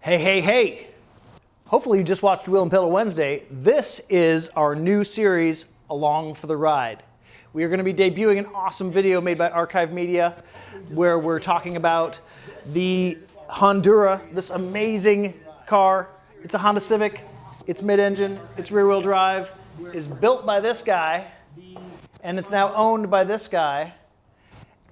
Hey, hey, hey. Hopefully you just watched Wheel and Pillow Wednesday. This is our new series, Along for the Ride. We are going to be debuting an awesome video made by Archive Media where we're talking about the Hondura, this amazing car. It's a Honda Civic, it's mid-engine, it's rear-wheel drive, is built by this guy, and it's now owned by this guy.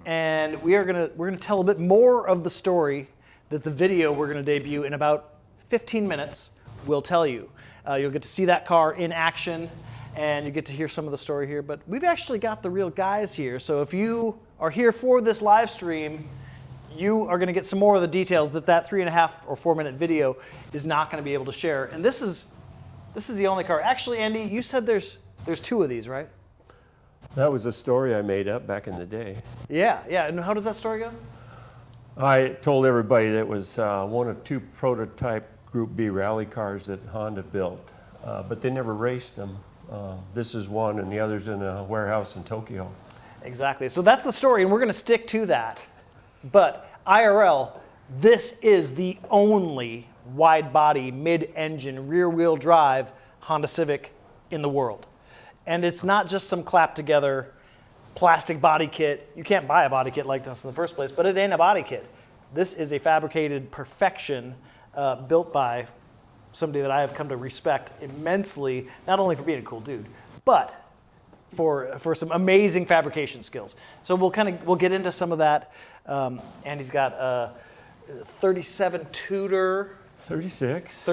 And we're gonna tell a bit more of the story that the video we're going to debut in about 15 minutes will tell you. You'll get to see that car in action, and you get to hear some of the story here. But we've actually got the real guys here. So if you are here for this live stream, you are going to get some more of the details that 3.5 or 4 minute video is not going to be able to share. And this is the only car. Actually, Andy, you said there's two of these, right? That was a story I made up back in the day. Yeah. And how does that story go? I told everybody that it was one of two prototype Group B rally cars that Honda built, but they never raced them. This is one, and the other's in a warehouse in Tokyo. Exactly. So that's the story, and we're going to stick to that. But IRL, this is the only wide-body, mid-engine, rear-wheel drive Honda Civic in the world. And it's not just some clapped-together plastic body kit. You can't buy a body kit like this in the first place, but it ain't a body kit. This is a fabricated perfection built by somebody that I have come to respect immensely, not only for being a cool dude, but for some amazing fabrication skills. So we'll get into some of that. Andy's got a 37 Tudor. 36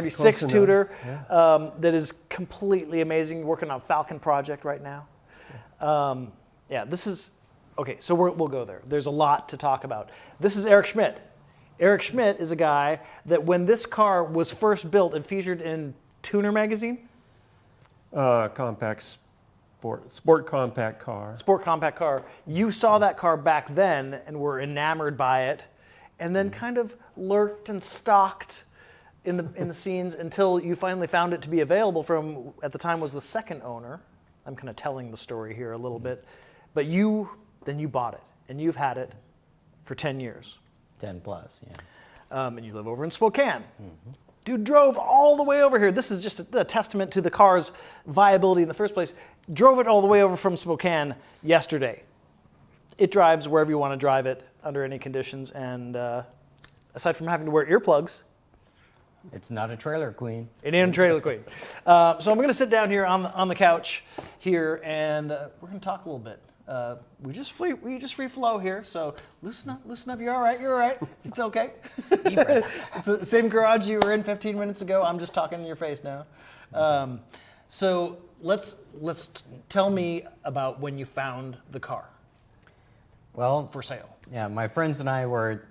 Tudor, yeah. That is completely amazing. Working on a Falcon project right now. This is, okay, so we'll go there. There's a lot to talk about. This is Eric Schmidt. Eric Schmidt is a guy that when this car was first built and featured in Tuner magazine. Compact sport compact car. Sport compact car. You saw that car back then and were enamored by it, and then kind of lurked and stalked in the scenes until you finally found it to be available from, at the time was the second owner. I'm kind of telling the story here a little bit. But then you bought it, and you've had it for 10 years. 10 plus, yeah. And you live over in Spokane. Mm-hmm. Dude drove all the way over here. This is just a testament to the car's viability in the first place. Drove it all the way over from Spokane yesterday. It drives wherever you want to drive it, under any conditions, and aside from having to wear earplugs, it's not a trailer queen. It ain't a trailer queen. So I'm going to sit down here on the couch here, and we're going to talk a little bit. We just free flow here, so loosen up. You're all right. It's okay. It's the same garage you were in 15 minutes ago. I'm just talking in your face now. So let's tell me about when you found the car. Well, for sale. Yeah, my friends and I were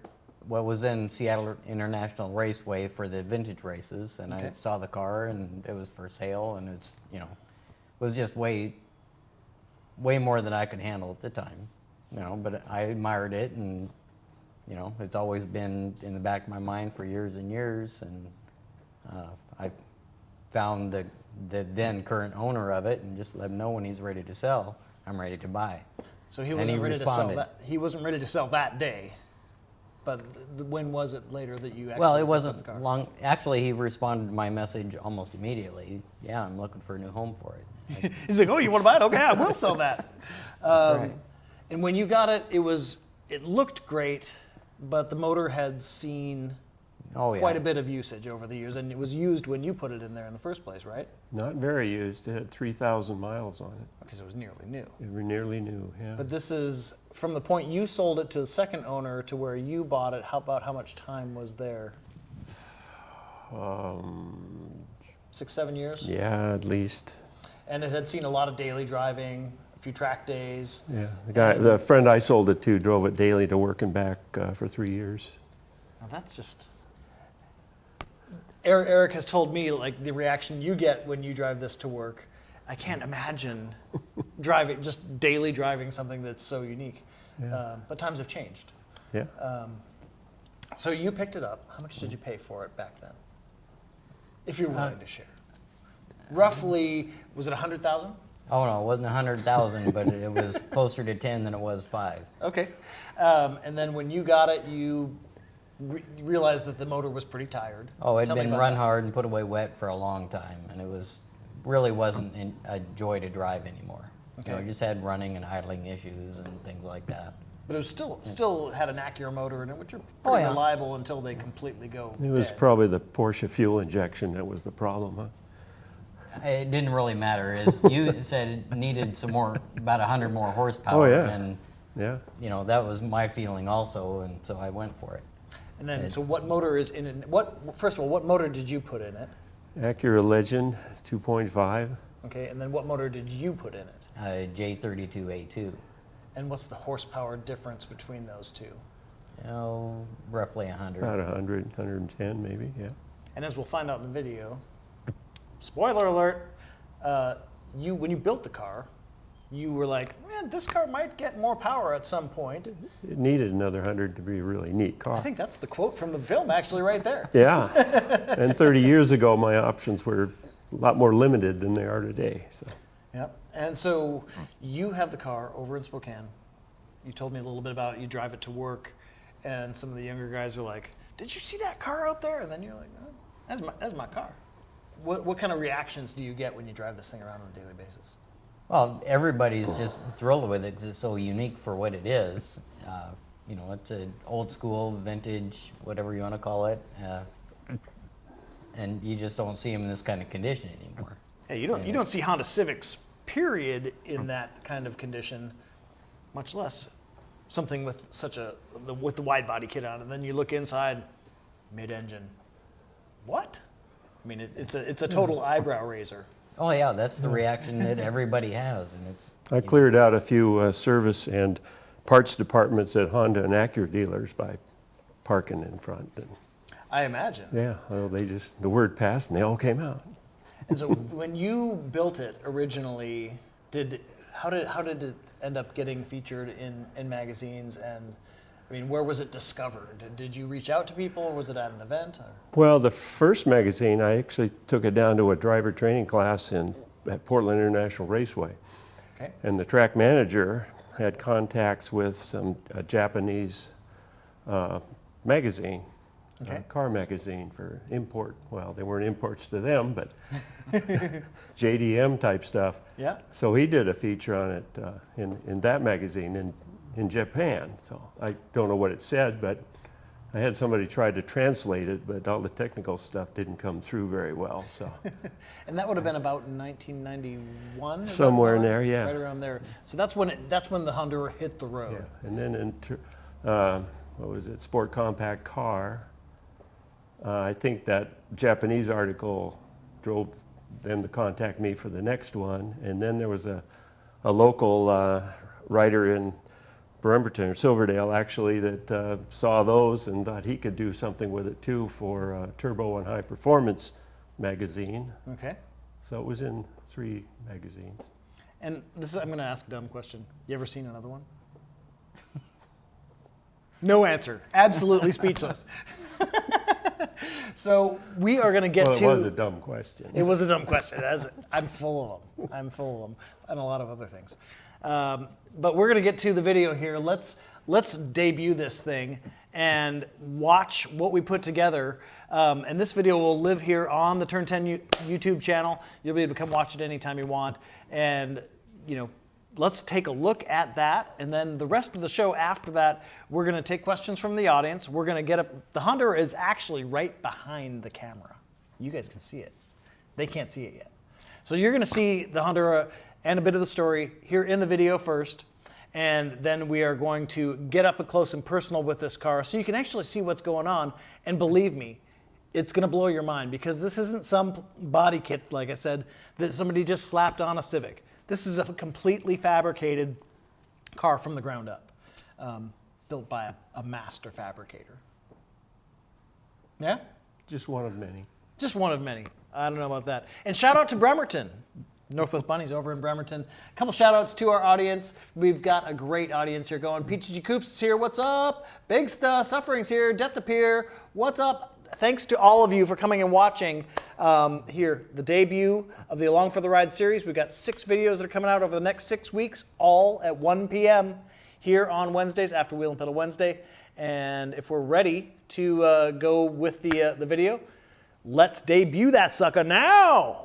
what was then Seattle International Raceway for the vintage races, and okay. I saw the car, and it was for sale, and it's was just way more than I could handle at the time, But I admired it, and it's always been in the back of my mind for years and years, and I found the then current owner of it, and just let him know when he's ready to sell, I'm ready to buy. So he wasn't ready to sell that. He wasn't ready to sell that day. But when was it later that you actually? Well, it wasn't long. Actually, he responded to my message almost immediately. Yeah, I'm looking for a new home for it. He's like, oh, you want to buy it? Okay, I will sell that. That's right. And when you got it, it looked great, but the motor had seen quite a bit of usage over the years, and it was used when you put it in there in the first place, right? Not very used. It had 3,000 miles on it. Okay, so it was nearly new. It was nearly new, yeah. But this is from the point you sold it to the second owner to where you bought it. How much time was there? 6, 7 years? Yeah, at least. And it had seen a lot of daily driving, a few track days. Yeah, the friend I sold it to drove it daily to work and back for 3 years. Now that's just... Eric has told me, like, the reaction you get when you drive this to work. I can't imagine just daily driving something that's so unique. Yeah. But times have changed. Yeah. So you picked it up. How much did you pay for it back then? If you're willing to share. Roughly, was it 100,000? Oh no, it wasn't 100,000, but it was closer to 10 than it was 5. Okay. And then when you got it, you realized that the motor was pretty tired. Oh, it'd Tell me been about run that. hard and put away wet for a long time, and it really wasn't a joy to drive anymore. You know, Okay. it just had running and idling issues and things like that. But it was still had an Acura motor in it, which are pretty Oh, yeah. reliable until they completely go It was dead. probably the Porsche fuel injection that was the problem, huh? It didn't really matter. As you said, it needed some more, about 100 more horsepower. Oh, yeah. And, Yeah. you know, that was my feeling also, and so I went for it. And then, so what motor is in it? First of all, what motor did you put in it? Acura Legend 2.5. Okay, and then what motor did you put in it? J32A2. And what's the horsepower difference between those two? You know, roughly 100. About 100, 110 maybe, yeah. And as we'll find out in the video, spoiler alert, when you built the car, you were like, man, this car might get more power at some point. It needed another 100 to be a really neat car. I think that's the quote from the film actually right there. Yeah. And 30 years ago, my options were a lot more limited than they are today. So. Yep. And so you have the car over in Spokane. You told me a little bit about it. You drive it to work, and some of the younger guys are like, "Did you see that car out there?" And then you're like, oh, "That's my car." What kind of reactions do you get when you drive this thing around on a daily basis? Well, everybody's just thrilled with it because it's so unique for what it is. You know, it's an old school, vintage, whatever you want to call it. And you just don't see them in this kind of condition anymore. Hey, you don't see Honda Civics, period, in that kind of condition, much less something with with the wide body kit on it. And then you look inside, mid-engine. What? I mean, it's a total eyebrow raiser. Oh yeah, that's the reaction that everybody has, and it's. I cleared out a few service and parts departments at Honda and Acura dealers by parking in front. And I imagine. yeah, well, the word passed and they all came out. And so when you built it originally, how did it end up getting featured in magazines? And I mean, where was it discovered? Did you reach out to people, or was it at an event? Or? Well, the first magazine, I actually took it down to a driver training class at Portland International Raceway. Okay. And the track manager had contacts with some Japanese magazine, Okay. car magazine for import. Well, they weren't imports to them, but JDM type stuff. Yeah. So he did a feature on it in that magazine in Japan. So I don't know what it said, but I had somebody try to translate it, but all the technical stuff didn't come through very well. So And that would have been about 1991. Somewhere in there, yeah. Right around there. So that's when the Hondura hit the road. yeah, and then what was it? Sport Compact Car. I think that Japanese article drove them to contact me for the next one, and then there was a local writer in Bremerton, Silverdale actually, that saw those and thought he could do something with it too for Turbo and High Performance magazine. Okay. So it was in 3 magazines. And I'm going to ask a dumb question. You ever seen another one? No answer. Absolutely speechless. So we are going to get Well, to. it was a dumb question. It was a dumb question. I'm full of them. I'm full of them, and a lot of other things. But we're going to get to the video here. Let's debut this thing and watch what we put together. And this video will live here on the Turn 10 YouTube channel. You'll be able to come watch it anytime you want. And let's take a look at that. And then the rest of the show after that, we're going to take questions from the audience. We're going to get up. The Hondura is actually right behind the camera. You guys can see it. They can't see it yet. So you're going to see the Hondura and a bit of the story here in the video first. And then we are going to get up close and personal with this car so you can actually see what's going on. And believe me, it's going to blow your mind because this isn't some body kit, like I said, that somebody just slapped on a Civic. This is a completely fabricated car from the ground up, built by a master fabricator. Yeah? Just one of many. Just one of many. I don't know about that. And shout out to Bremerton. Northwest Bunnies over in Bremerton. A couple shout outs to our audience. We've got a great audience here going. PTG Coops is here. What's up? Big Stuff. Suffering's here. Death Appear. What's up? Thanks to all of you for coming and watching here, the debut of the Along for the Ride series. We've got 6 videos that are coming out over the next 6 weeks, all at 1 p.m. here on Wednesdays after Wheel and Pedal Wednesday. And if we're ready to go with the video, let's debut that sucker now.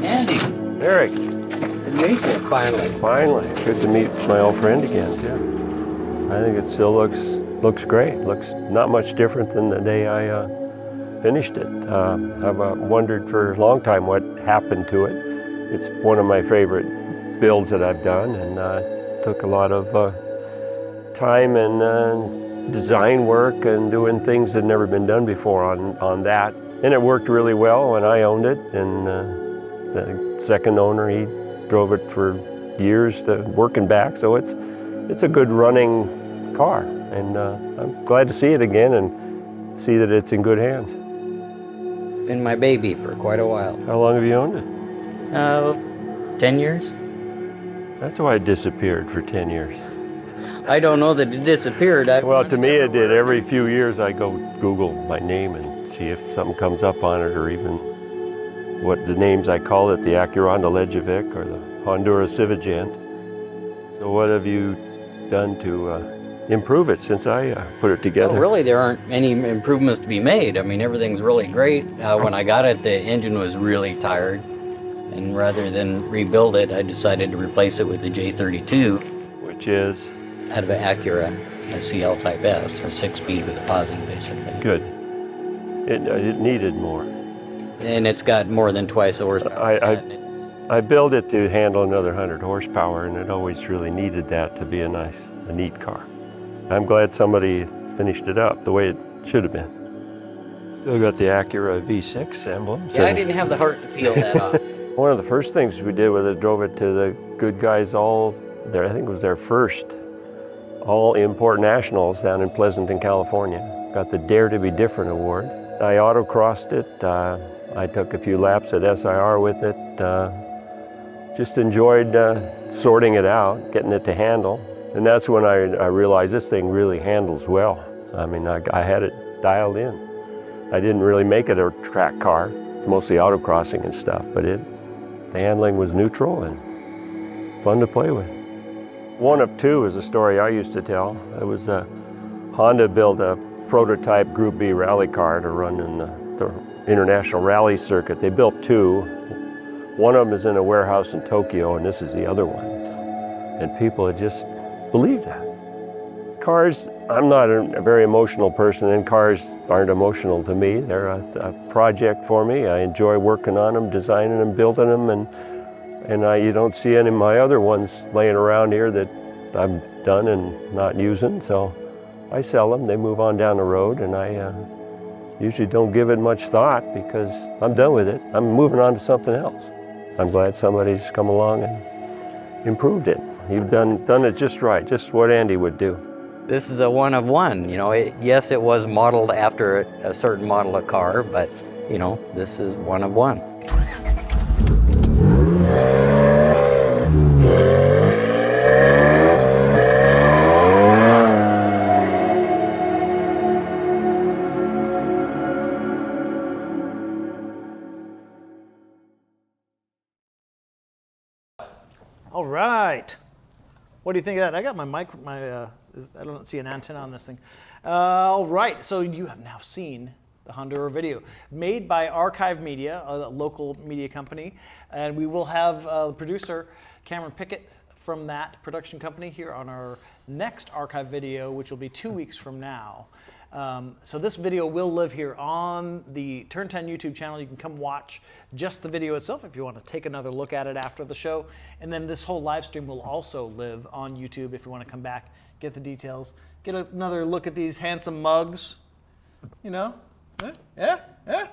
Andy, Eric, good to meet you finally. finally. Good to meet my old friend again, too. I think it still looks great. Looks not much different than the day I finished it. I've wondered for a long time what happened to it. It's one of my favorite builds that I've done, and took a lot of time and design work and doing things that had never been done before on that. And it worked really well when I owned it, and the second owner, he drove it for years to working back, so it's a good running car, and I'm glad to see it again and see that it's in good hands. It's been my baby for quite a while. How long have you owned it? 10 years? That's why it disappeared for 10 years. I don't know that it disappeared. Well, to me it did. Every few years I go Google my name and see if something comes up on it, or even what the names I call it, the Acura Lejovic or the Honda Civic. So what have you done to improve it since I put it together? Well, really, there aren't any improvements to be made. I mean, everything's really great. When I got it, the engine was really tired. And rather than rebuild it, I decided to replace it with the J32. Which is? Out of an Acura, a CL Type S, a 6-speed with a positive, basically. Good. It needed more. And it's got more than twice the horsepower. I built it to handle another 100 horsepower, and it always really needed that to be a neat car. I'm glad somebody finished it up the way it should have been. Still got the Acura V6 emblem. Yeah, I didn't have the heart to peel that off. One of the first things we did with it, drove it to the good guys all there. I think it was their first all-import nationals down in Pleasanton, California. Got the Dare to Be Different award. I autocrossed it. I took a few laps at SIR with it. Just enjoyed sorting it out, getting it to handle. And that's when I realized this thing really handles well. I mean, I had it dialed in. I didn't really make it a track car. It's mostly autocrossing and stuff, but the handling was neutral and fun to play with. One of two is a story I used to tell. It was Honda built a prototype Group B rally car to run in the international rally circuit. They built two. One of them is in a warehouse in Tokyo, and this is the other one. And people had just believed that. Cars, I'm not a very emotional person, and cars aren't emotional to me. They're a project for me. I enjoy working on them, designing them, building them, and you don't see any of my other ones laying around here that I've done and not using, so I sell them. They move on down the road, and I usually don't give it much thought because I'm done with it. I'm moving on to something else. I'm glad somebody's come along and improved it. You've done it just right, just what Andy would do. This is a one of one. You know, yes, it was modeled after a certain model of car, but you know, this is one of one. All right. What do you think of that? I got I don't see an antenna on this thing. All right, so you have now seen the Hondura video made by Archive Media, a local media company, and we will have producer Cameron Pickett from that production company here on our next Archive video, which will be 2 weeks from now. So this video will live here on the Turn 10 YouTube channel. You can come watch just the video itself if you want to take another look at it after the show. And then this whole live stream will also live on YouTube if you want to come back, get the details, get another look at these handsome mugs. You know? Yeah?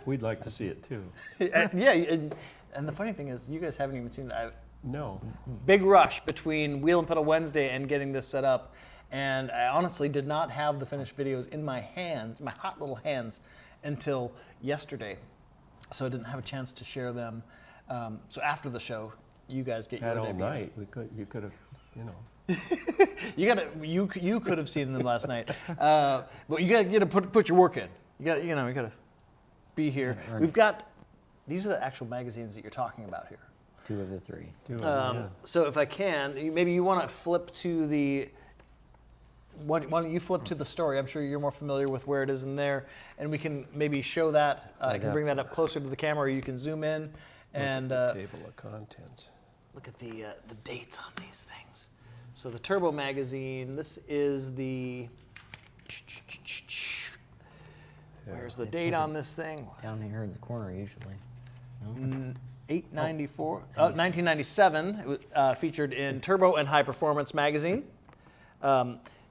We'd like to see it too. Yeah, and the funny thing is, you guys haven't even seen it. No. Big rush between Wheel and Pedal Wednesday and getting this set up. And I honestly did not have the finished videos in my hands, my hot little hands, until yesterday. So I didn't have a chance to share them. So after the show, you guys get your Had all debut. night. You could have, you know. You could have seen them last night, but you got to put your work in. You got to be here. We've got these are the actual magazines that you're talking about here. 2 of the 3. So if I can, maybe you want to flip to the. Why don't you flip to the story? I'm sure you're more familiar with where it is in there, and we can maybe show that. I can bring that up closer to the camera, or you can zoom in and look at the table of contents. Look at the dates on these things. So the Turbo magazine. This is the. Where's the date on this thing? Down here in the corner usually. 1997. It was featured in Turbo and High Performance magazine.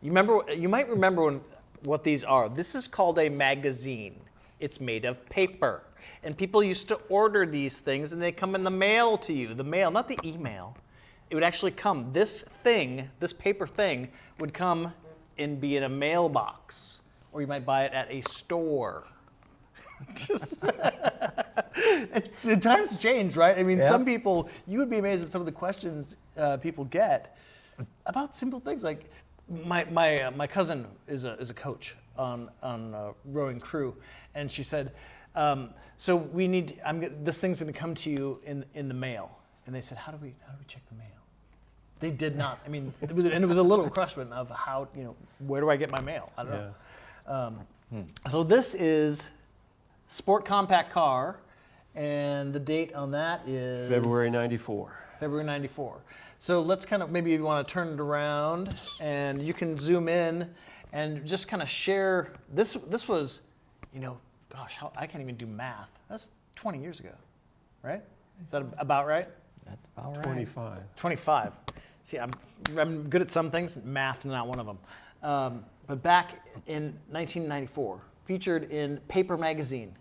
You might remember what these are. This is called a magazine. It's made of paper. And people used to order these things, and they come in the mail to you. The mail, not the email. It would actually come. This paper thing, would come and be in a mailbox, or you might buy it at a store. Times change, right? I mean, some people, you would be amazed at some of the questions people get about simple things. Like my cousin is a coach on a rowing crew, and she said, so we need. This thing's going to come to you in the mail. And they said, how do we check the mail? They did not. I mean, it was a little question of how, where do I get my mail? I don't know. So this is Sport Compact Car, and the date on that is February 94. February 94. So let's kind of, maybe you want to turn it around, and you can zoom in and just kind of share. This was, gosh, I can't even do math. That's 20 years ago, right? Is that about right? That's about right. 25. 25. See, I'm good at some things, math not one of them. But back in 1994, featured in Paper Magazine,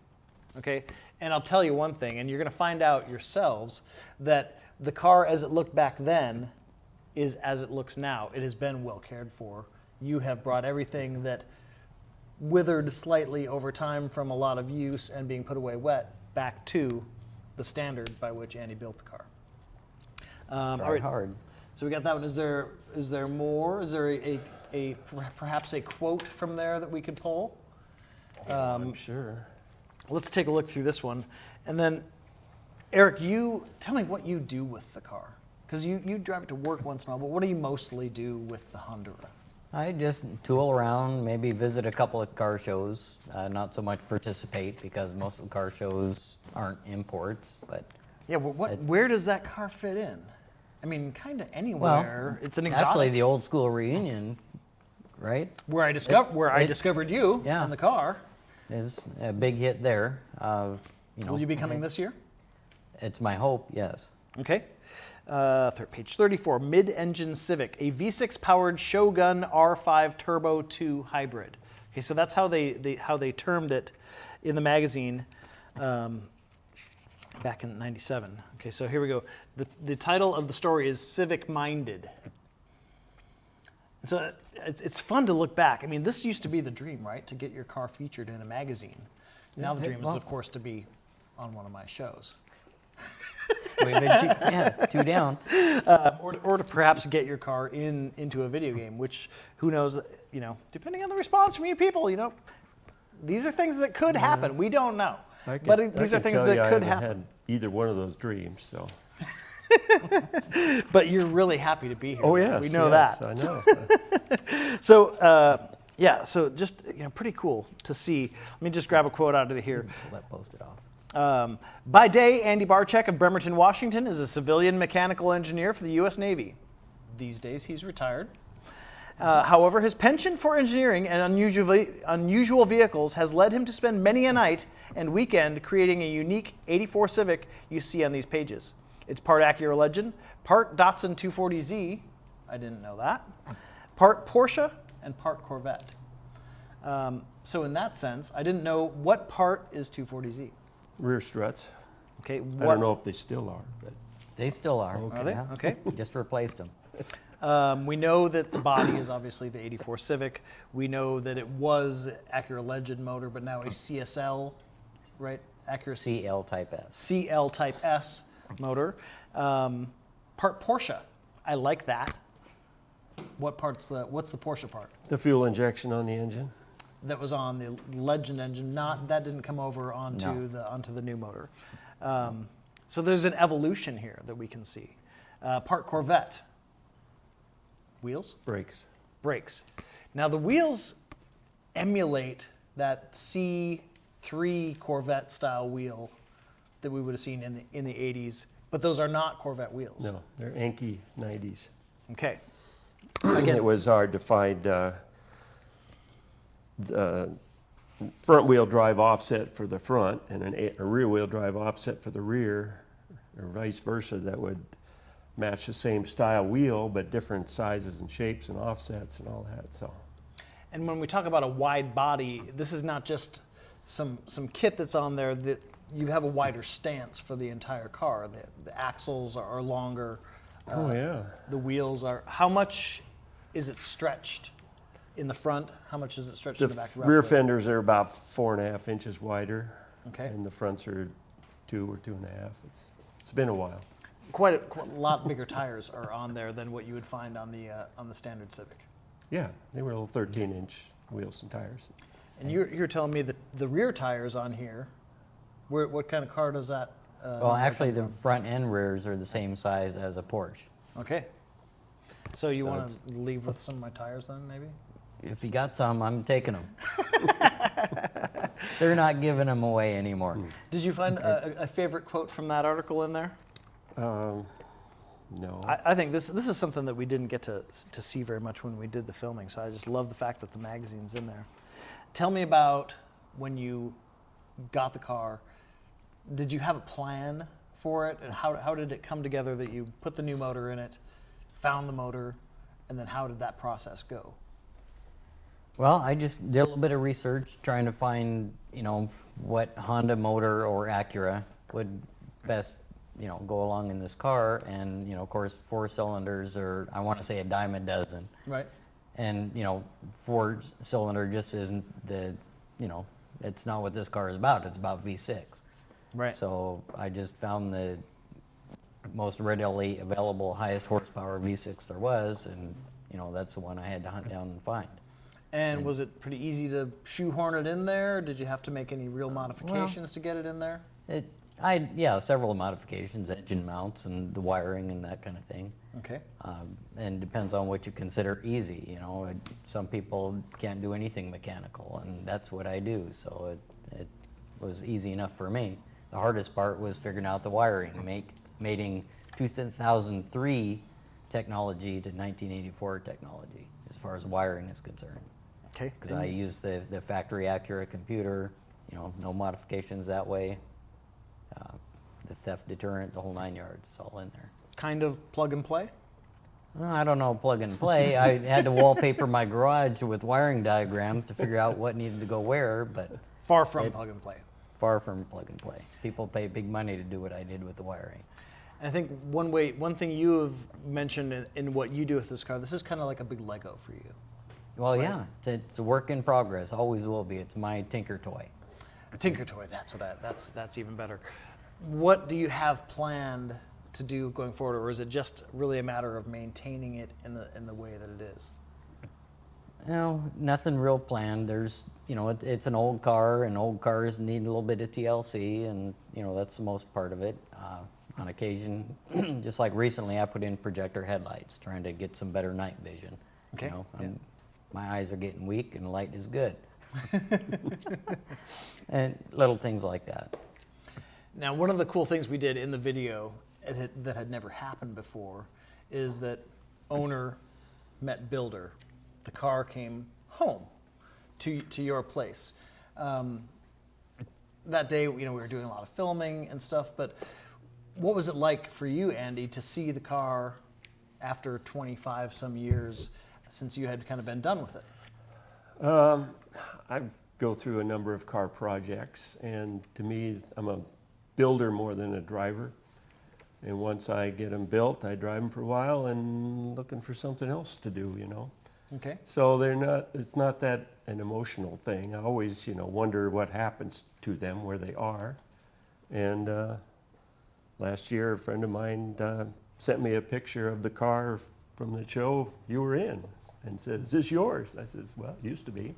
okay? And I'll tell you one thing, and you're gonna find out yourselves, that the car as it looked back then is as it looks now. It has been well cared for. You have brought everything that withered slightly over time from a lot of use and being put away wet back to the standard by which Andy built the car. Try hard. So we got that one. Is there more? Is there perhaps a quote from there that we could pull? I'm sure. Let's take a look through this one, and then Eric, you tell me what you do with the car, because you drive it to work once in a while. But what do you mostly do with the Hondura? I just tool around, maybe visit a couple of car shows, not so much participate because most of the car shows aren't imports. But yeah, where does that car fit in? I mean, kind of anywhere. Well, it's an exotic. Actually, the old school reunion, right? Where I discovered you in the car. Is a big hit there. Will you be coming this year? It's my hope, yes. Okay. Page 34, mid-engine Civic, a V6 powered Shogun R5 Turbo 2 hybrid. Okay, so that's how they termed it in the magazine back in '97. Okay, so here we go. The title of the story is Civic Minded. So it's fun to look back. I mean, this used to be the dream, right? To get your car featured in a magazine. Now the dream is, of course, to be on one of my shows. We've been two down. Or to perhaps get your car into a video game, which, who knows, depending on the response from you people, these are things that could happen. We don't know. These are things that could happen. Had either one of those dreams, so. But you're really happy to be here. Oh, yes. We know yes, that. I know. So, so just, pretty cool to see. Let me just grab a quote out of here. Pull that post-it off. By day, Andy Barcheck of Bremerton, Washington is a civilian mechanical engineer for the U.S. Navy. These days, he's retired. However, his penchant for engineering and unusual vehicles has led him to spend many a night and weekend creating a unique '84 Civic you see on these pages. It's part Acura Legend, part Datsun 240Z, I didn't know that, part Porsche, and part Corvette. So in that sense, I didn't know what part is 240Z. Rear struts. Okay. I don't know if they still are, but They still are. Are they? Yeah. Okay. Just replaced them. We know that the body is obviously the 84 Civic. We know that it was Acura Legend motor, but now a CSL, right? Acura CL Type S. CL Type S motor. Part Porsche. I like that. What's the Porsche part? The fuel injection on the engine. That was on the Legend engine. That didn't come over onto the new motor. So there's an evolution here that we can see. Part Corvette. Wheels? Brakes. Brakes. Now the wheels emulate that C3 Corvette style wheel that we would have seen in the 80s, but those are not Corvette wheels. No, they're Anki 90s. Okay. Again, it was hard to find the front wheel drive offset for the front and a rear wheel drive offset for the rear, or vice versa, that would match the same style wheel but different sizes and shapes and offsets and all that. So, and when we talk about a wide body, this is not just some kit that's on there, that you have a wider stance for the entire car. The axles are longer. oh yeah. The wheels are. How much is it stretched in the front? How much is it stretched The in the back? rear roughly? fenders are about 4.5 inches wider. Okay. And the fronts are 2 or 2.5. It's been a while. Quite a lot bigger tires are on there than what you would find on the standard Civic. Yeah, they were little 13-inch wheels and tires. And you're telling me that the rear tires on here, what kind of car does that? Well, actually, the front and rears are the same size as a Porsche. Okay. So you So want it's- to leave with some of my tires then, maybe? If you got some, I'm taking them. They're not giving them away anymore. Did you find a favorite quote from that article in there? No. I think this is something that we didn't get to see very much when we did the filming, so I just love the fact that the magazine's in there. Tell me about when you got the car. Did you have a plan for it, and how did it come together that you put the new motor in it, found the motor, and then how did that process go? Well, I just did a little bit of research trying to find, what Honda motor or Acura would best, go along in this car. And, of course, 4 cylinders, or I want to say a dime a dozen. Right. And, 4-cylinder just isn't it's not what this car is about. It's about V6. Right. So I just found the most readily available, highest horsepower V6 there was, and, that's the one I had to hunt down and find. And was it pretty easy to shoehorn it in there? Did you have to make any real modifications to get it in there? Several modifications, engine mounts and the wiring and that kind of thing. Okay. And depends on what you consider easy. Some people can't do anything mechanical, and that's what I do. So it was easy enough for me. The hardest part was figuring out the wiring, mating 2003 technology to 1984 technology, as far as wiring is concerned. Okay. Because I use the factory Acura computer, no modifications that way. The theft deterrent, the whole 9 yards, it's all in there. Kind of plug and play? Well, I don't know, plug and play. I had to wallpaper my garage with wiring diagrams to figure out what needed to go where, but Far from plug and play. far from plug and play. People pay big money to do what I did with the wiring. And I think one thing you have mentioned in what you do with this car, this is kind of like a big Lego for you. Well, yeah, it's a work in progress, always will be. It's my tinker toy. A tinker toy, that's even better. What do you have planned to do going forward, or is it just really a matter of maintaining it in the way that it is? Nothing real planned. There's, it's an old car, and old cars need a little bit of TLC, and, that's the most part of it. On occasion, just like recently, I put in projector headlights, trying to get some better night vision. Okay. My eyes are getting weak, and light is good. And little things like that. Now, one of the cool things we did in the video that had never happened before is that owner met builder. The car came home to your place. That day, we were doing a lot of filming and stuff, but what was it like for you, Andy, to see the car after 25 some years since you had kind of been done with it? I go through a number of car projects, and to me, I'm a builder more than a driver. And once I get them built, I drive them for a while and looking for something else to do, you know. Okay. So it's not that an emotional thing. I always, you know, wonder what happens to them where they are. And last year, a friend of mine sent me a picture of the car from the show you were in and said, "Is this yours?" I said, "Well, it used to be."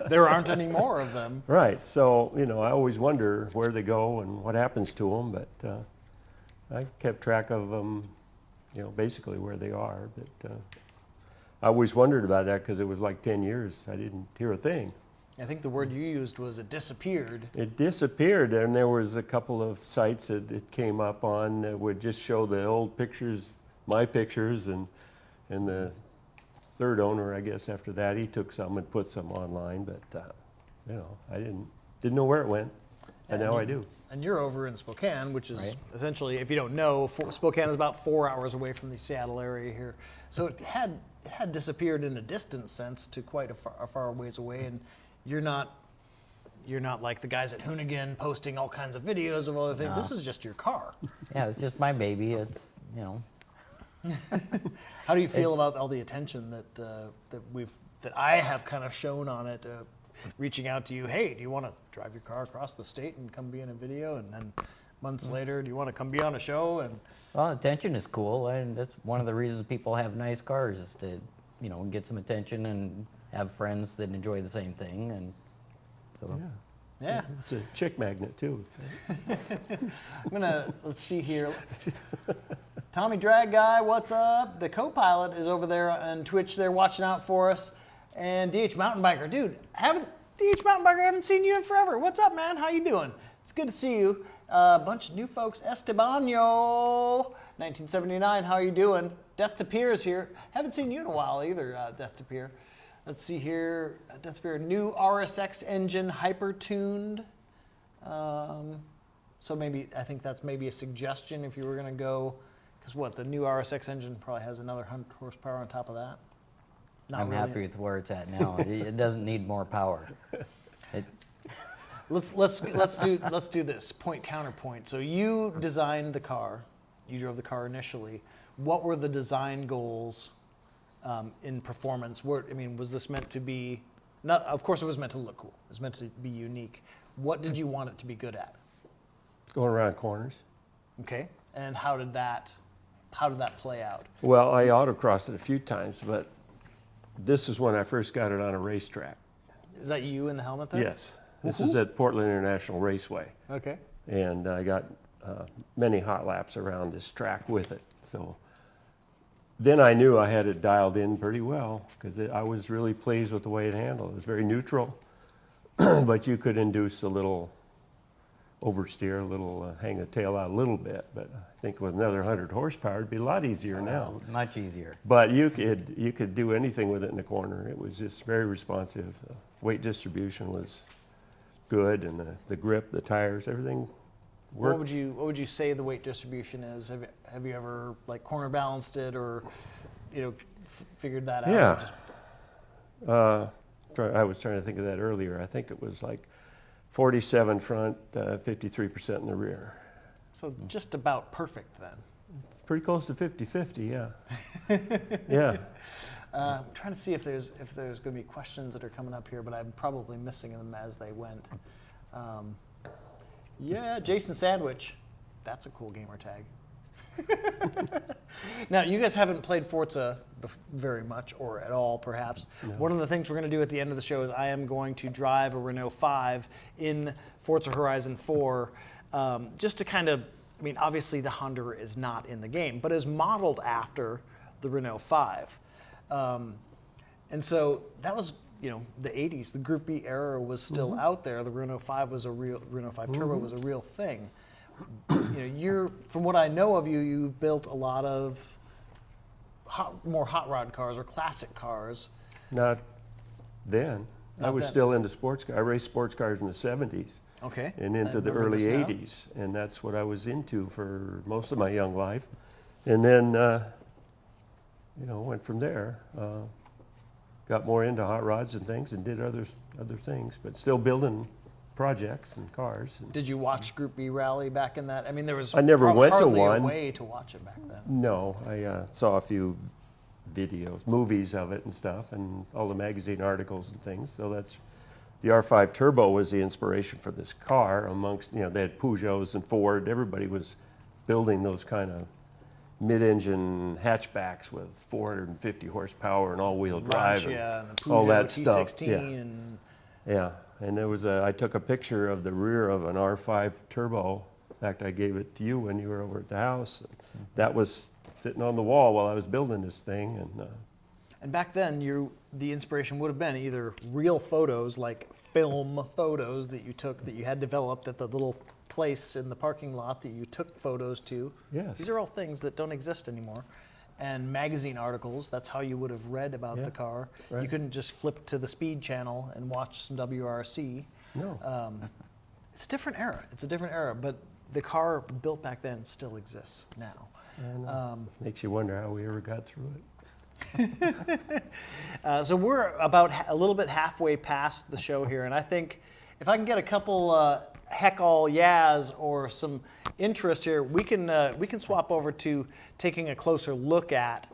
There aren't any more of them. Right. So, you know, I always wonder where they go and what happens to them, but I kept track of them, you know, basically where they are. But I always wondered about that because it was like 10 years I didn't hear a thing. I think the word you used was it disappeared. It disappeared, and there was a couple of sites that it came up on that would just show the old pictures, my pictures, and the third owner, I guess, after that, he took some and put some online, but you know, I didn't know where it went, and now I do. And you're over in Spokane, which is Right. essentially, if you don't know, Spokane is about 4 hours away from the Seattle area here. So it had disappeared in a distance sense to quite a far ways away, and you're not like the guys at Hoonigan posting all kinds of videos of other things. No. This is just your car. Yeah, it's just my baby. It's, you know, How do you feel about all the attention that I have kind of shown on it, reaching out to you? Hey, do you want to drive your car across the state and come be in a video? And then months later, do you want to come be on a show? And well, attention is cool, and that's one of the reasons people have nice cars is to, you know, get some attention and have friends that enjoy the same thing, and so. yeah, It's a chick magnet too. let's see here. Tommy Drag Guy, what's up? The co-pilot is over there on Twitch. They're watching out for us. And DH Mountain Biker, dude, DH Mountain Biker, haven't seen you in forever. What's up, man? How you doing? It's good to see you. A bunch of new folks. Estebanio, 1979. How you doing? Death to Peer is here. Haven't seen you in a while either, Death to Peer. Let's see here. Death to Peer, new RSX engine, hyper-tuned. So maybe, I think that's maybe a suggestion if you were going to go, because what, the new RSX engine probably has another 100 horsepower on top of that? Not I'm really. happy with where it's at now. It doesn't need more power. Let's do this point counterpoint. So you designed the car, you drove the car initially. What were the design goals in performance? Was this meant to be? Not, of course, it was meant to look cool. It was meant to be unique. What did you want it to be good at? Going around corners. Okay, and how did that play out? Well, I autocrossed it a few times, but this is when I first got it on a racetrack. Is that you in the helmet there? Yes. This is at Portland International Raceway. Okay. And I got many hot laps around this track with it. So then I knew I had it dialed in pretty well because I was really pleased with the way it handled. It was very neutral, but you could induce a little oversteer, a little hang the tail out a little bit. But I think with another 100 horsepower, it'd be a lot easier now. Much easier. But you could do anything with it in the corner. It was just very responsive. The weight distribution was good, and the grip, the tires, everything worked. What would you say the weight distribution is? Have you ever like corner balanced it or figured that out? Yeah. I was trying to think of that earlier. I think it was like 47 front, 53% in the rear. So just about perfect then. It's pretty close to 50-50, yeah. Yeah. I'm trying to see if there's going to be questions that are coming up here, but I'm probably missing them as they went. Yeah, Jason Sandwich. That's a cool gamer tag. Now, you guys haven't played Forza very much, or at all, perhaps. No. One of the things we're going to do at the end of the show is I am going to drive a Renault 5 in Forza Horizon 4, just to kind of, obviously the Hondura is not in the game, but is modeled after the Renault 5. And so that was, the 80s. The Group B era was still out there. The Renault 5 was Renault 5 Turbo was a real thing. From what I know of you, you've built a lot of more hot rod cars or classic cars. Not then. I was still into sports cars. I raced sports cars in the 70s. Okay. And into the early 80s. And that's what I was into for most of my young life. And then, went from there. Got more into hot rods and things and did other things, but still building projects and cars. And Did you watch Group B Rally back in that? I mean, there was I never went to hardly one. a way to watch it back then. no, I saw a few videos, movies of it and stuff, and all the magazine articles and things. So that's the R5 Turbo was the inspiration for this car. Amongst they had Peugeots and Ford. Everybody was building those kind of mid-engine hatchbacks with 450 horsepower and all-wheel drive, Lancia and the Peugeot all that T16 stuff. Yeah. and Yeah, and there was I took a picture of the rear of an R5 Turbo. In fact, I gave it to you when you were over at the house. That was sitting on the wall while I was building this thing. And back then, the inspiration would have been either real photos, like film photos that you took, that you had developed at the little place in the parking lot that you took photos to. Yes. These are all things that don't exist anymore. And magazine articles, that's how you would have read about Yeah, the car. right. You couldn't just flip to the speed channel and watch some WRC. No. It's a different era. It's a different era, but the car built back then still exists now. And, makes you wonder how we ever got through it. So we're about a little bit halfway past the show here, and I think if I can get a couple heck all yeahs or some interest here, we can swap over to taking a closer look at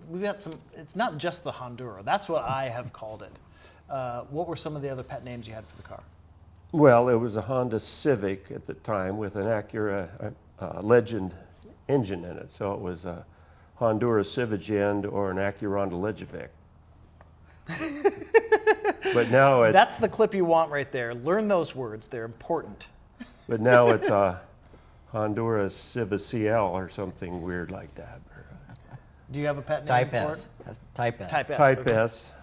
we've got some. It's not just the Hondura. That's what I have called it. What were some of the other pet names you had for the car? Well, it was a Honda Civic at the time with an Acura Legend engine in it, so it was a Hondura Civic end or an Acura Legivic. But now it's That's the clip you want right there. Learn those words. They're important. But now it's a Hondura Civic CL or something weird like that. Do you have a pet name Type for S. it? That's Type S. Type S. Type okay. S.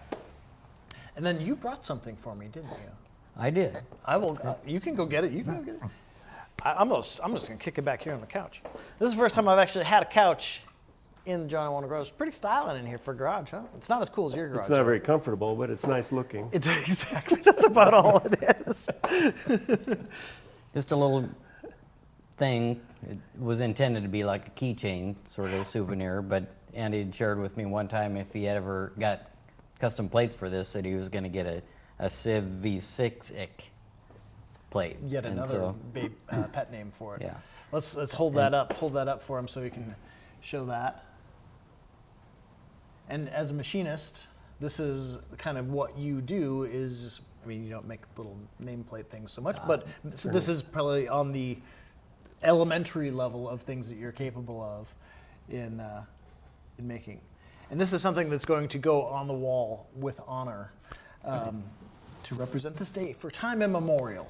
And then you brought something for me, didn't you? I did. I will. You can go get it. You can go get it. I'm just gonna kick it back here on the couch. This is the first time I've actually had a couch in John I Want to Grow. It's pretty styling in here for a garage, huh? It's not as cool as your garage. It's not very comfortable, but it's nice looking. It's exactly. That's about all it is. Just a little thing. It was intended to be like a keychain, sort of a souvenir, but Andy had shared with me one time if he had ever got custom plates for this, that he was going to get a Civ V6-ic plate. Yet And another so- pet name for it. Yeah. Let's hold that up. Hold that up for him so we can show that. And as a machinist, this is kind of what you do. Is I mean, you don't make little nameplate things so much, but this is probably on the elementary level of things that you're capable of in making. And this is something that's going to go on the wall with honor to represent this day for time immemorial.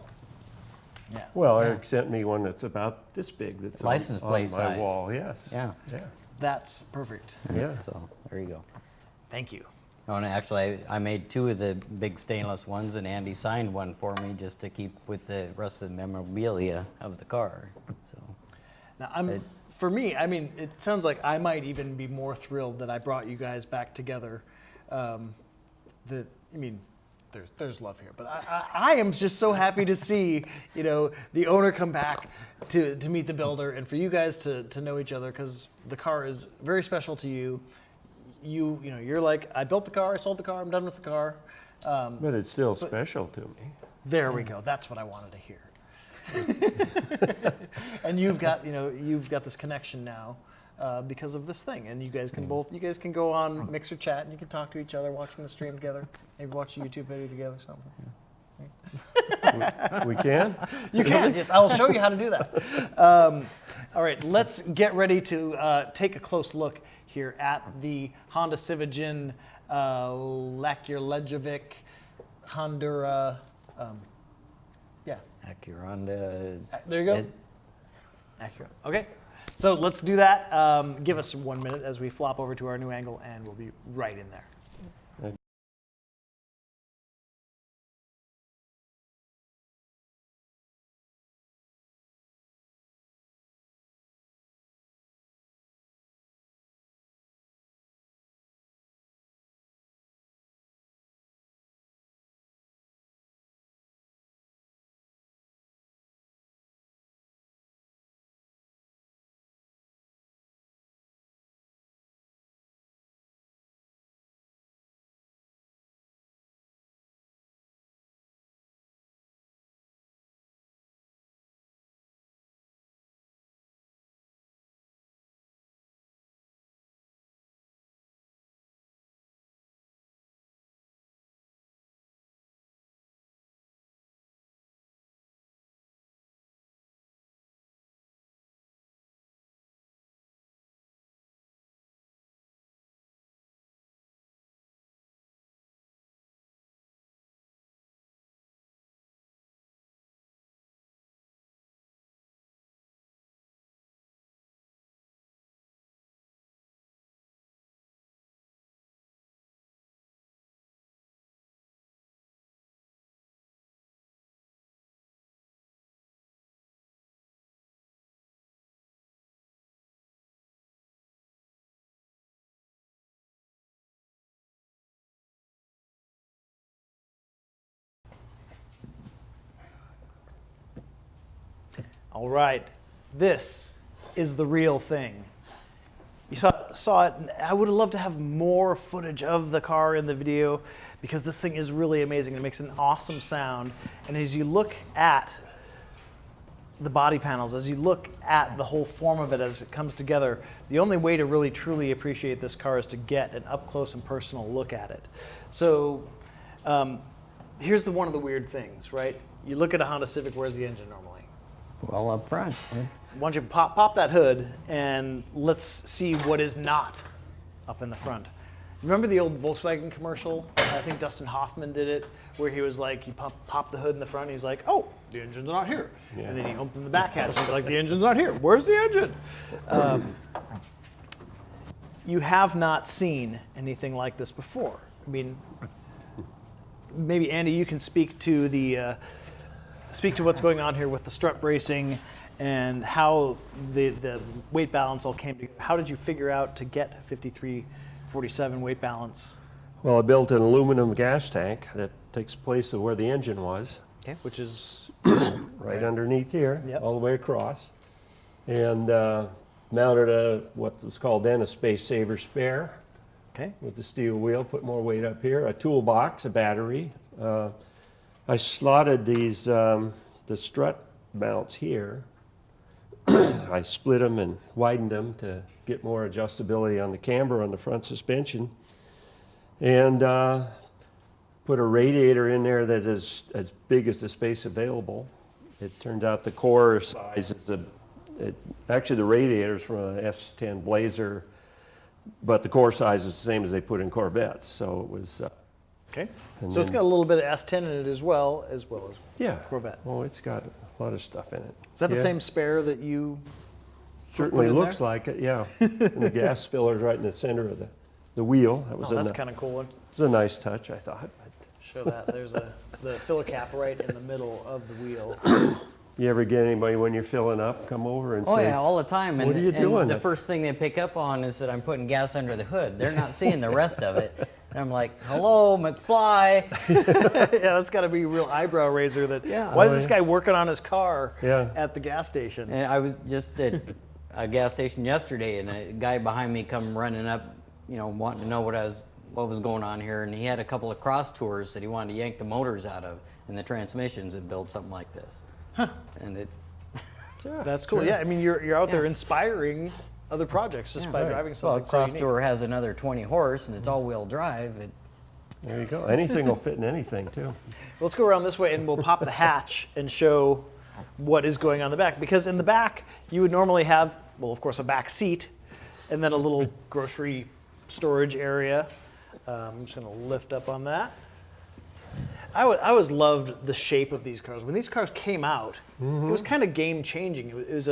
Yeah. Well, Eric sent me one that's about this big. That's License on plate my size. wall. Yes. Yeah. Yeah. That's perfect. Yeah. So there you go. Thank you. Oh, and actually, I made two of the big stainless ones, and Andy signed one for me just to keep with the rest of the memorabilia of the car. So Now, for me, I mean, it sounds like I might even be more thrilled that I brought you guys back together. There's love here, but I am just so happy to see, the owner come back to meet the builder, and for you guys to know each other, because the car is very special to you. You're like, I built the car, I sold the car, I'm done with the car. But it's still special to me. There we go. That's what I wanted to hear. And you've got this connection now because of this thing, and you guys can go on Mixer Chat and you can talk to each other watching the stream together. Maybe watch a YouTube video together, something. We can? You can. Yes, I will show you how to do that. All right, let's get ready to take a close look here at the Honda Civic Legivic Hondura. Acura. There you go. Accurate. Okay, so let's do that. Give us 1 minute as we flop over to our new angle, and we'll be right in there. All right, this is the real thing. You saw it. I would have loved to have more footage of the car in the video because this thing is really amazing. It makes an awesome sound. And as you look at the body panels, as you look at the whole form of it as it comes together, the only way to really truly appreciate this car is to get an up close and personal look at it. So here's one of the weird things, right? You look at a Honda Civic, where's the engine normally? Well, up front. Why don't you pop that hood and let's see what is not up in the front. Remember the old Volkswagen commercial? I think Dustin Hoffman did it, where he was like, he popped the hood in the front, and he's like, oh, the engine's not here. Yeah. And then he opened the back hatch, and he's like, the engine's not here. Where's the engine? You have not seen anything like this before. I mean, maybe Andy, you can speak to what's going on here with the strut bracing and how the weight balance all came together. How did you figure out to get 5347 weight balance? Well, I built an aluminum gas tank that takes place of where the engine was. Okay, which is right underneath here, yep. All the way across. And mounted what was called then a space saver spare. Okay. With the steel wheel, put more weight up here, a toolbox, a battery. I slotted these, the strut mounts here. I split them and widened them to get more adjustability on the camber on the front suspension. And put a radiator in there that is as big as the space available. It turned out the core size is actually the radiator is from an S10 Blazer, but the core size is the same as they put in Corvettes. So it was. Okay. So it's got a little bit of S10 in it as well as yeah. Corvette. Well, it's got a lot of stuff in it. Is that the same spare that you? Certainly looks like it. Yeah. And the gas filler's right in the center of the wheel. That was that's kind of cool. It was a nice touch, I thought. Show that. There's the filler cap right in the middle of the wheel. You ever get anybody when you're filling up come over and say, oh yeah, all the time. What are you doing? And the first thing they pick up on is that I'm putting gas under the hood. They're not seeing the rest of it. And I'm like, hello, McFly. Yeah, that's got to be a real eyebrow raiser. Why is this guy working on his car at the gas station? And I was just at a gas station yesterday, and a guy behind me come running up, wanting to know what was going on here, and he had a couple of cross tours that he wanted to yank the motors out of and the transmissions and build something like this. Huh. And that's cool. Sure. Yeah, I mean you're out there inspiring other projects just by driving something. Well, cross tour has another 20 horse, and it's all-wheel drive. There you go. Anything will fit in anything too. Let's go around this way, and we'll pop the hatch and show what is going on in the back. Because in the back, you would normally have, well, of course, a back seat, and then a little grocery storage area. I'm just going to lift up on that. I always loved the shape of these cars. When these cars came out, it was kind of game-changing. It was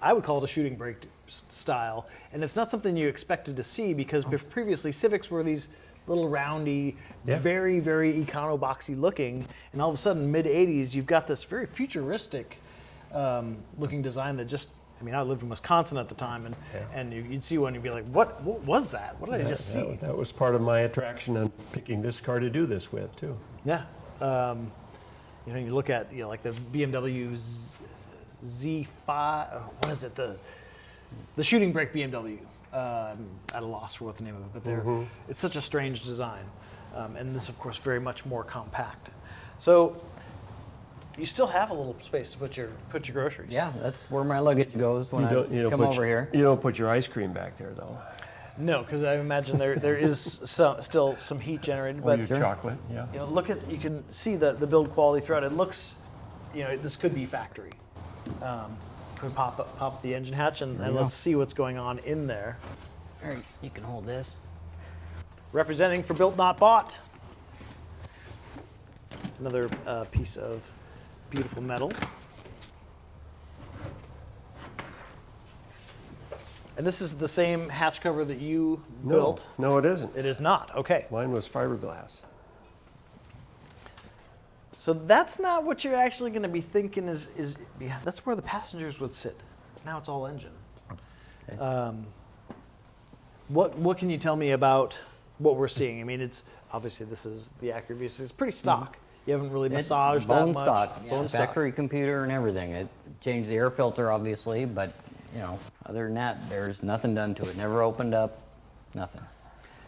I would call it a shooting brake style, and it's not something you expected to see because previously Civics were these little roundy, very, very econo-boxy looking, and all of a sudden, mid-'80s, you've got this very futuristic looking design that just, I mean, I lived in Wisconsin at the time, and you'd see one, and you'd be like, what was that? What did I just see? That was part of my attraction on picking this car to do this with, too. Yeah. You look at, like the BMW Z5, what is it? The shooting brake BMW. I'm at a loss for what the name of it, but it's such a strange design. And this, of course, very much more compact. So you still have a little space to put your groceries. Yeah, that's where my luggage goes when I come over here. You don't put your ice cream back there, though. No, because I imagine there is still some heat generated. But your chocolate, yeah. You can see the build quality throughout. It looks, this could be factory. Can we pop the engine hatch and let's see what's going on in there. All right, you can hold this. Representing for Built Not Bought. Another piece of beautiful metal. And this is the same hatch cover that you built? No, it isn't. It is not. Okay. Mine was fiberglass. So that's not what you're actually going to be thinking is that's where the passengers would sit. Now it's all engine. Okay. What can you tell me about what we're seeing? I mean, it's obviously this is the Acura V6. It's pretty stock. You haven't really massaged that much. Bone stock. Yeah, factory computer and everything. changed the air filter, obviously, but, you know, other than that, there's nothing done to it. Never opened up, nothing.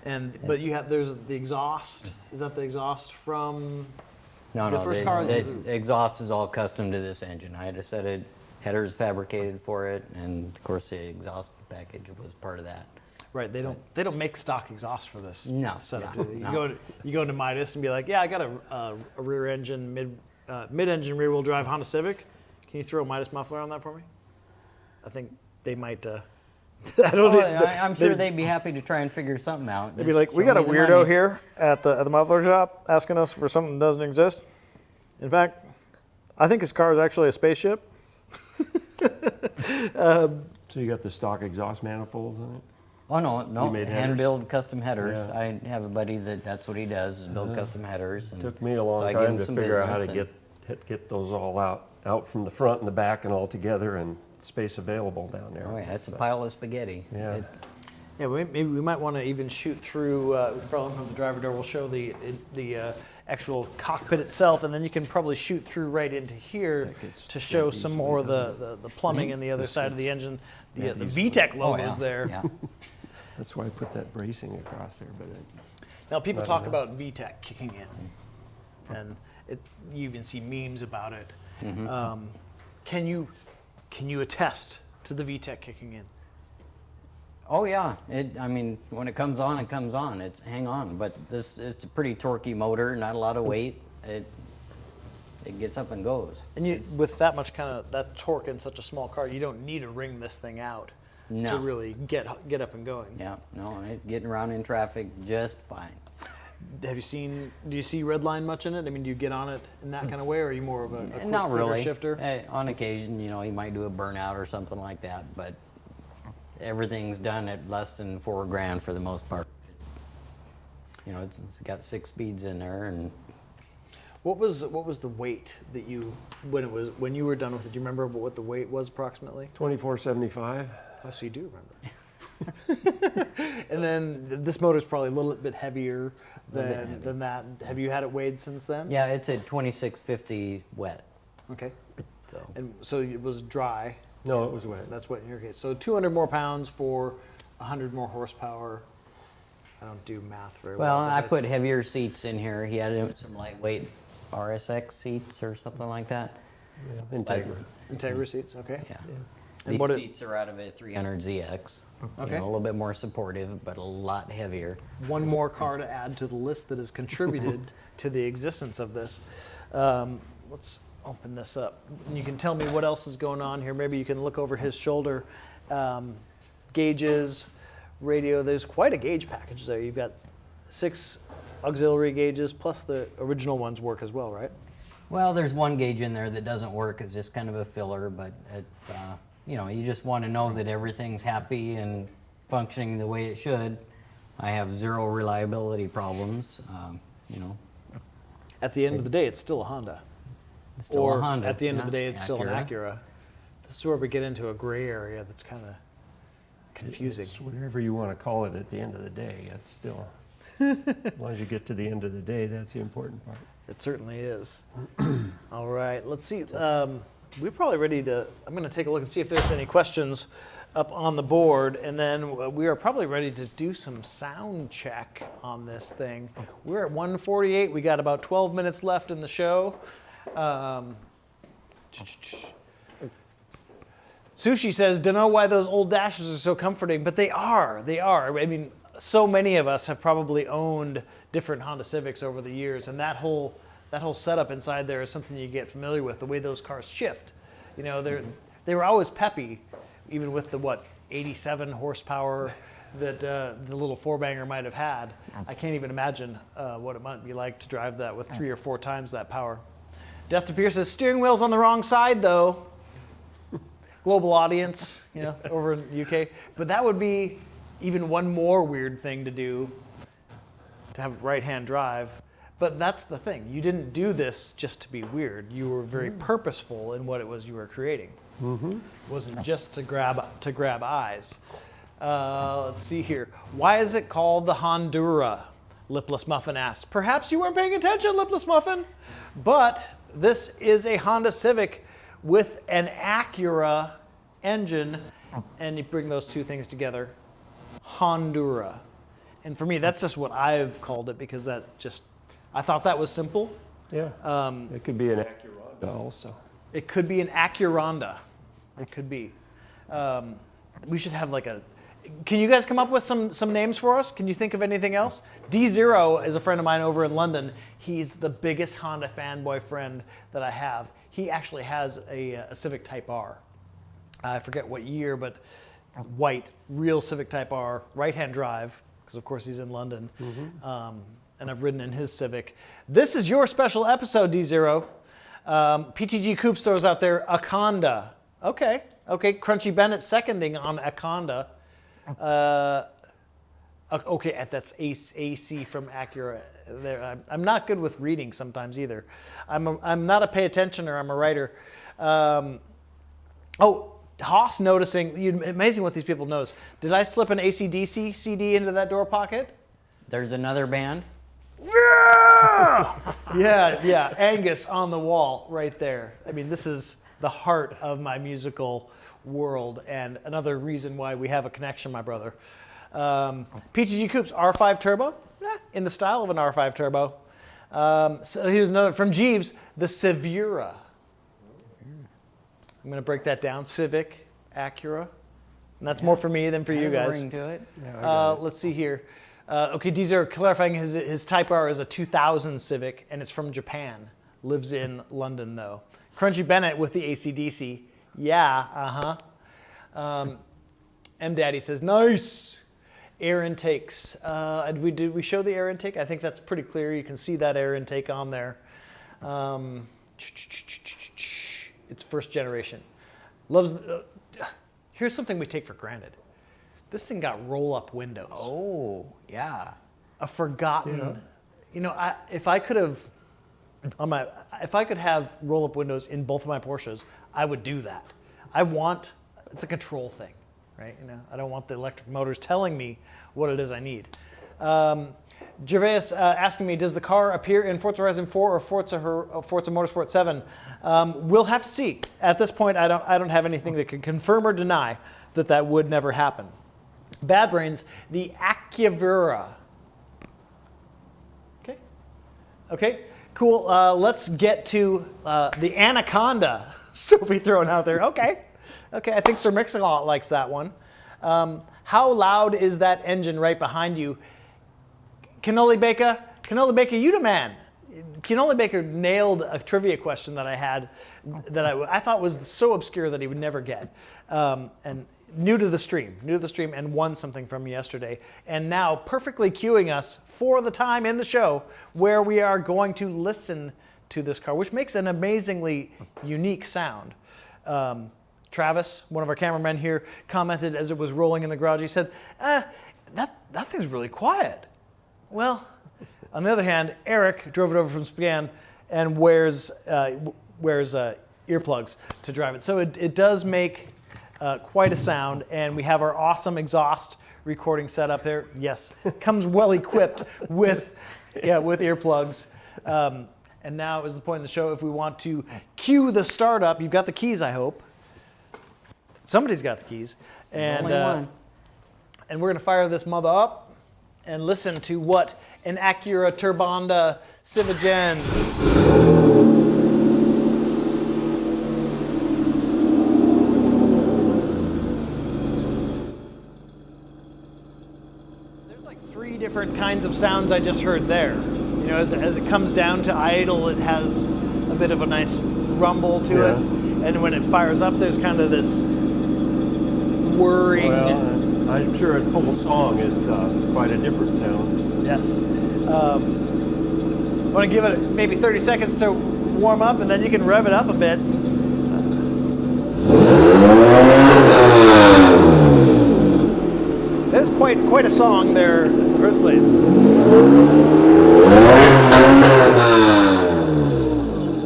But there's the exhaust. Is that the exhaust from? No, The no, first car- the exhaust is all custom to this engine. I had a set of headers fabricated for it, and of course the exhaust package was part of that. Right, they don't make stock exhaust for this No, setup. no, do they? no. You go into Midas and be like, yeah, I got a rear engine mid-engine rear wheel drive Honda Civic. Can you throw a Midas muffler on that for me? I think they might. I don't. I'm sure they'd be happy to try and figure something out. They'd be like, we got a weirdo here at the muffler shop asking us for something that doesn't exist. In fact, I think his car is actually a spaceship. So you got the stock exhaust manifolds in it? Oh, no, You made headers? hand-build custom headers. Yeah. I have a buddy that's what he does, is build custom headers. And Took me a so long I give him time to some figure out how to business get those all out from the front and the back and all together and space available down there. Oh, yeah, it's a So, pile of spaghetti. Yeah. Yeah, maybe we might want to even shoot through. Probably from the driver door, we'll show the actual cockpit itself, and then you can probably shoot through right into here That gets to show pretty some easily, more of doesn't the plumbing and the other This side of the gets engine. The that easily. VTEC Oh, logo's yeah. there. Yeah. That's why I put that bracing across there. But Now people I talk don't know. about VTEC kicking in, and you even see memes about it. Mm-hmm. Can you attest to the VTEC kicking in? Oh, yeah. I mean, when it comes on, it comes on. It's hang on. But this is a pretty torquey motor, not a lot of weight. It gets up and goes. And with that much that torque in such a small car, you don't need to wring this thing out to No. really get up and going. Yeah, no, getting around in traffic just fine. Do you see red line much in it? I mean, do you get on it in that kind of way, or are you more of a quick Not trigger really. shifter? On occasion, you know, you might do a burnout or something like that, but everything's done at less than $4,000 for the most part. You know, it's got 6 speeds in there, and What was the weight that when you were done with it? Do you remember what the weight was approximately? 2475. Oh, so you do remember. And then this motor's probably a little bit heavier than that. Have you had it weighed since then? yeah, it's at 2650 wet. Okay. So And so it was dry. No, it was wet. That's what in your case. So 200 more pounds for 100 more horsepower. I don't do math very well. well, but I that- put heavier seats in here. He had some lightweight RSX seats or something like that. Yeah, Integra. Integra seats. Okay. Yeah. And These what seats are out of a 300ZX. Okay. You know, a little bit more supportive, but a lot heavier. One more car to add to the list that has contributed to the existence of this. Let's open this up. You can tell me what else is going on here. Maybe you can look over his shoulder. Gauges, radio. There's quite a gauge package there. You've got 6 auxiliary gauges, plus the original ones work as well, right? Well, there's one gauge in there that doesn't work. It's just kind of a filler, but you know, you just want to know that everything's happy and functioning the way it should. I have 0 reliability problems. You know, At the end of the day, it's still a Honda. it's still Or a Honda. at the end of yeah, the day, it's still an Acura. Acura. This is where we get into a gray area that's kind of confusing. It's whatever you want to call it at the end of the day. It's still, as long as you get to the end of the day, that's the important part. It certainly is. All right, let's see. We're probably ready to, I'm going to take a look and see if there's any questions up on the board, and then we are probably ready to do some sound check on this thing. We're at 1:48. We got about 12 minutes left in the show. Sushi says, don't know why those old dashes are so comforting, but they are. They are. I mean, so many of us have probably owned different Honda Civics over the years, and that whole setup inside there is something you get familiar with. The way those cars shift, you know, they were always peppy, even with the 87 horsepower that the little 4-banger might have had. I can't even imagine what it might be like to drive that with 3 or 4 times that power. Death to Pierce says steering wheel's on the wrong side though. Global audience, you know, over in the UK. But that would be even one more weird thing to do, to have right-hand drive. But that's the thing. You didn't do this just to be weird. You were very purposeful in what it was you were creating. It wasn't just to grab eyes. Let's see here. Why is it called the Hondura? Lipless Muffin asks. Perhaps you weren't paying attention, Lipless Muffin. But this is a Honda Civic with an Acura engine, and you bring those two things together, Hondura. And for me, that's just what I've called it because I thought that was simple. Yeah. It could be an Acura also. It could be an Acuronda. It could be. We should have like a. Can you guys come up with some names for us? Can you think of anything else? D0 is a friend of mine over in London. He's the biggest Honda fanboy friend that I have. He actually has a Civic Type R. I forget what year, but white, real Civic Type R, right-hand drive, because of course he's in London. And I've ridden in his Civic. This is your special episode, D0. PTG Coops throws out there Aconda. Okay, Crunchy Bennett seconding on Aconda. Okay, that's AC from Acura. There, I'm not good with reading sometimes either. I'm not a pay attentioner. I'm a writer. Haas noticing. Amazing what these people knows. Did I slip an AC/DC CD into that door pocket? There's another band. Yeah. Angus on the wall right there. I mean, this is the heart of my musical world, and another reason why we have a connection, my brother. PTG Coops R5 Turbo, in the style of an R5 Turbo. So here's another from Jeeves, the Severa. I'm going to break that down. Civic, Acura. And that's more for me than for you There's a guys. ring to it. Let's see here. These clarifying his Type R is a 2000 Civic, and it's from Japan. Lives in London, though. Crunchy Bennett with the AC/DC. Yeah, M Daddy says, nice. Air intakes. Did we show the air intake? I think that's pretty clear. You can see that air intake on there. It's first generation. Here's something we take for granted. This thing got roll-up windows. Oh, yeah. A forgotten. If I could have roll-up windows in both of my Porsches, I would do that. It's a control thing, right? I don't want the electric motors telling me what it is I need. Gervais asking me, does the car appear in Forza Horizon 4 or Forza Motorsport 7? We'll have to see. At this point, I don't have anything that can confirm or deny that would never happen. Bad Brains, the Acura. Okay, cool. Let's get to the Anaconda. Sophie throwing out there. Okay, I think Sir Mix-a-Lot likes that one. How loud is that engine right behind you? Cannoli Baker, you the man. Cannoli Baker nailed a trivia question that I had that I thought was so obscure that he would never get. And new to the stream and won something from me yesterday. And now perfectly cueing us for the time in the show where we are going to listen to this car, which makes an amazingly unique sound. Travis, one of our cameramen here, commented as it was rolling in the garage, he said, that thing's really quiet. Well, on the other hand, Eric drove it over from Spokane and wears earplugs to drive it. So it does make quite a sound, and we have our awesome exhaust recording setup there. Yes, comes well equipped with earplugs. And now is the point in the show if we want to cue the startup. You've got the keys, I hope. Somebody's got the keys. And Only one. And we're going to fire this mother up and listen to what an Acura Turbonda Civigen. There's like 3 different kinds of sounds I just heard there. As it comes down to idle, it has a bit of a nice rumble to it. And when it fires up, there's kind of this whirring. Well, I'm sure at full song, it's quite a different sound. Yes. I want to give it maybe 30 seconds to warm up, and then you can rev it up a bit. There's quite a song there in the first place. A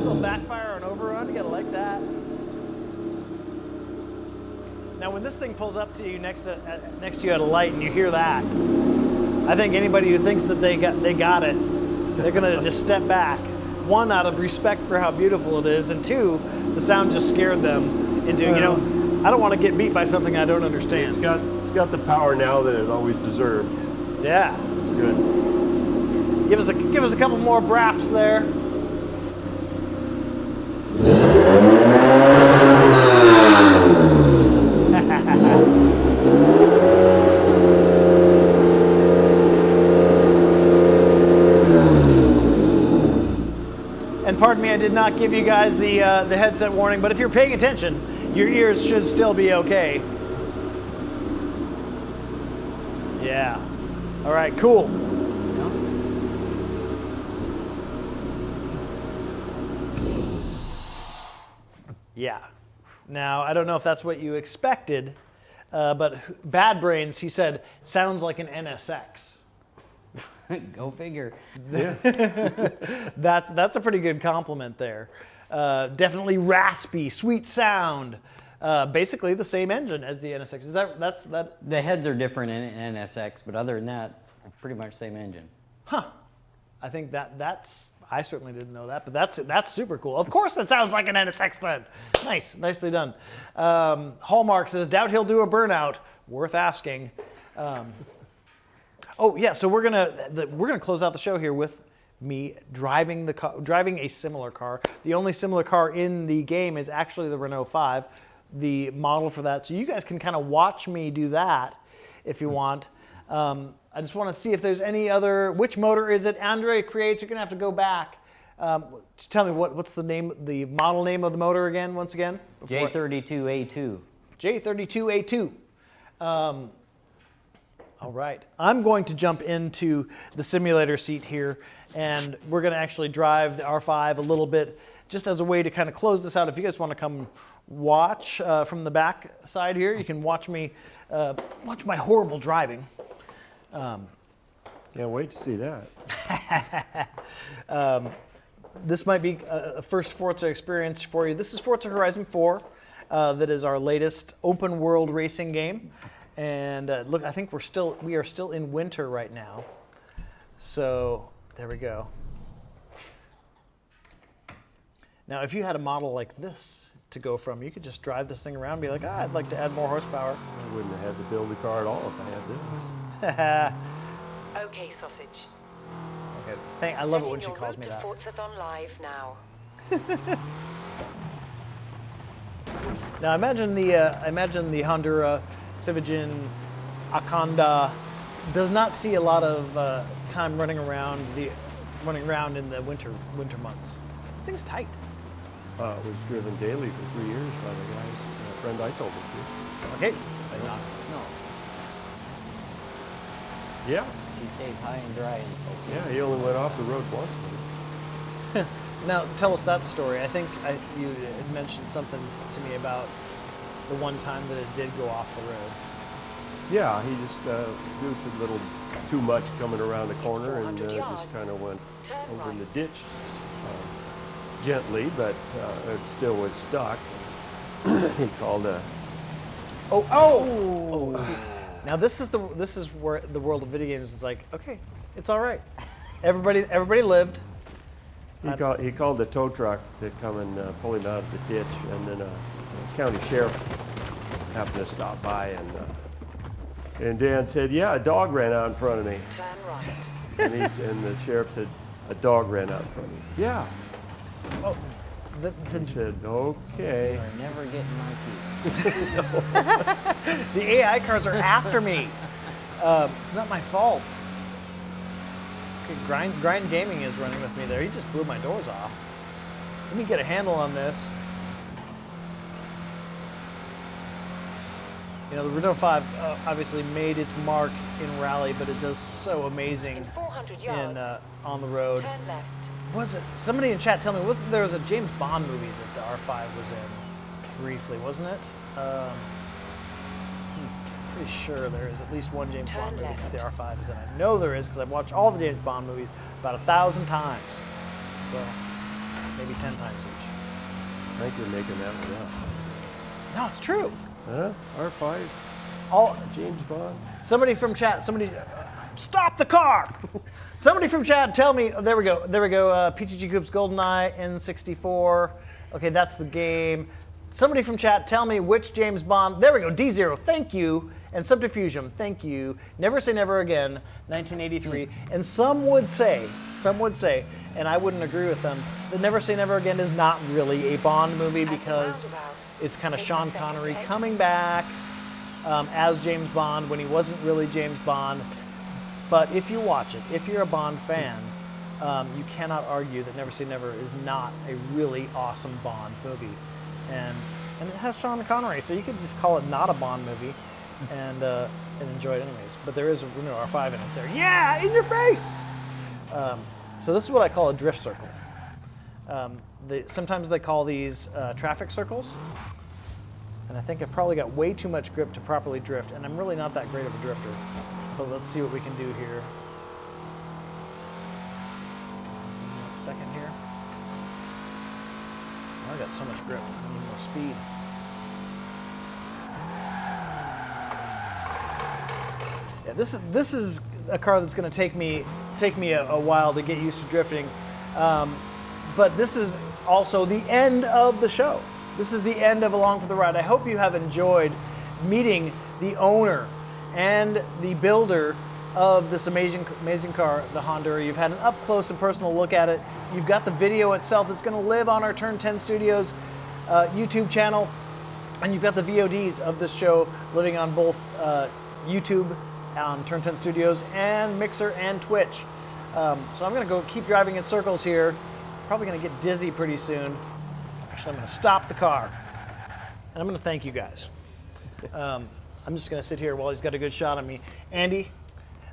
little backfire or an overrun, you gotta like that. Now, when this thing pulls up to you next to you at a light, and you hear that, I think anybody who thinks that they got it, they're gonna just step back. one, out of respect for how beautiful it is, and two, the sound just scared them into, you know, I don't want to get beat by something I don't understand. It's got the power now that it always deserved. Yeah. It's good. Give us a couple more braps there. And pardon me, I did not give you guys the headset warning, but if you're paying attention, your ears should still be okay. Yeah. All right, cool. Yeah. Now, I don't know if that's what you expected, but Bad Brains, he said, sounds like an NSX. Go figure. That's a pretty good compliment there. Definitely raspy, sweet sound. Basically the same engine as the NSX. Is that? The heads are different in NSX, but other than that, pretty much same engine. Huh. I think that's. I certainly didn't know that, but that's super cool. Of course, that sounds like an NSX then. Nice, nicely done. Hallmark says, doubt he'll do a burnout. Worth asking. Oh yeah, so we're gonna close out the show here with me driving a similar car. The only similar car in the game is actually the Renault 5, the model for that. So you guys can kind of watch me do that if you want. I just want to see if there's any other. Which motor is it? Andre creates. You're gonna have to go back. Tell me what's the model name of the motor again? Once again. J32A2. J32A2. All right, I'm going to jump into the simulator seat here, and we're going to actually drive the R5 a little bit, just as a way to kind of close this out. If you guys want to come watch from the back side here, you can watch me watch my horrible driving. Can't wait to see that. This might be a first Forza experience for you. This is Forza Horizon 4. That is our latest open world racing game. And look, I think we are still in winter right now. So there we go. Now, if you had a model like this to go from, you could just drive this thing around and be like, I'd like to add more horsepower. I wouldn't have had to build a car at all if I had this. Okay, sausage. Okay. I love it when she calls me that. Forzathon Live now. Now imagine the Hondura Civic Aconda does not see a lot of time running around in the winter months. This thing's tight. It was driven daily for 3 years by the friend I sold it to. Okay. But not in the snow. Yeah. She stays high and dry in Spokane. Yeah, he only went off the road once. Now tell us that story. I think you had mentioned something to me about the one time that it did go off the road. Yeah, he just there was a little too much coming around the corner and 400 just yards. kind of went Turn over in the right. ditch gently, but it still was stuck. He called a. Oh! See, now this is where the world of video games is like, okay, it's all right. Everybody lived. He called the tow truck to come and pull him out of the ditch, and then a county sheriff happened to stop by, and Dan said, "Yeah, a dog ran out in front of me." Turn right. And the sheriff said, "A dog ran out in front of me." Yeah. Oh, He said, "Okay." You're never getting my keys. the AI cars are after me. It's not my fault. Okay, Grind Gaming is running with me there. He just blew my doors off. Let me get a handle on this. You know, the Renault 5 obviously made its mark in rally, but it does so amazing In 400 yards. on the road. Turn left. Was it somebody in chat? Tell me, there was a James Bond movie that the R5 was in briefly, wasn't it? Pretty sure there is at least one James Turn Bond movie left. that the R5 is in. I know there is because I've watched all the James Bond movies about 1,000 times. Well, maybe 10 times each. I think you're making that one up. No, it's true. Huh? R5? All James Bond? somebody from chat, somebody Stop the car! Somebody from chat, tell me. Oh, there we go. PTG Coops GoldenEye N64. Okay, that's the game. Somebody from chat, tell me which James Bond. There we go. D0. Thank you. And Subterfugium. Thank you. Never Say Never Again. 1983. And some would say, and I wouldn't agree with them, that Never Say Never Again is not really a Bond movie because it's kind of Sean Connery coming back as James Bond when he wasn't really James Bond. But if you watch it, if you're a Bond fan, you cannot argue that Never Say Never is not a really awesome Bond movie. And it has Sean Connery, so you could just call it not a Bond movie and enjoy it anyways. But there is a Renault R5 in it there. Yeah, in your face! So this is what I call a drift circle. Sometimes they call these traffic circles. And I think I've probably got way too much grip to properly drift, and I'm really not that great of a drifter. But let's see what we can do here. 1 second here. Oh, I got so much grip. I need more speed. Yeah, this is a car that's going to take me a while to get used to drifting. But this is also the end of the show. This is the end of Along for the Ride. I hope you have enjoyed meeting the owner and the builder of this amazing car, the Hondura. You've had an up close and personal look at it. You've got the video itself that's going to live on our Turn 10 Studios YouTube channel, and you've got the VODs of this show living on both YouTube, on Turn 10 Studios, and Mixer and Twitch. So I'm going to go keep driving in circles here. Probably going to get dizzy pretty soon. Actually, I'm going to stop the car, and I'm going to thank you guys. I'm just going to sit here while he's got a good shot of me. Andy,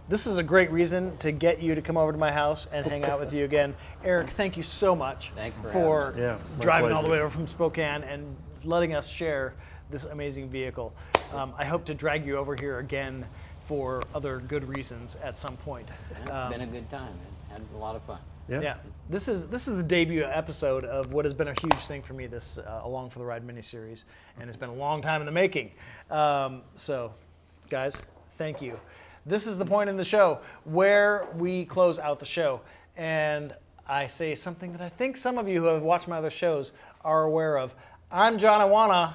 this is a great reason to get you to come over to my house and hang out with you again. Eric, thank you so much for driving all the way over from Spokane and letting us share this amazing vehicle. I hope to drag you over here again for other good reasons at some point. It's been a good time. Had a lot of fun. Yeah. This is the debut episode of what has been a huge thing for me, this Along for the Ride miniseries, and it's been a long time in the making. So, guys, thank you. This is the point in the show where we close out the show, and I say something that I think some of you who have watched my other shows are aware of. I'm John Iwana.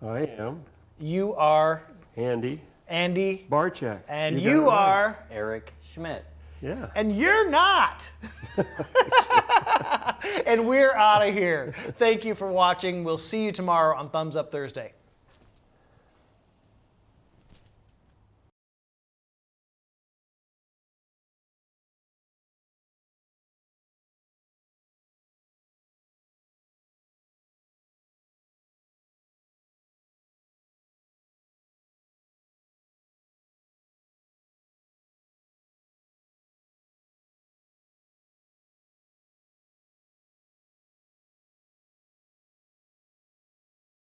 I am. You are Andy Barcheck. And you you are Eric Schmidt. Yeah. And you're not. And we're out of here. Thank you for watching. We'll see you tomorrow on Thumbs Up Thursday.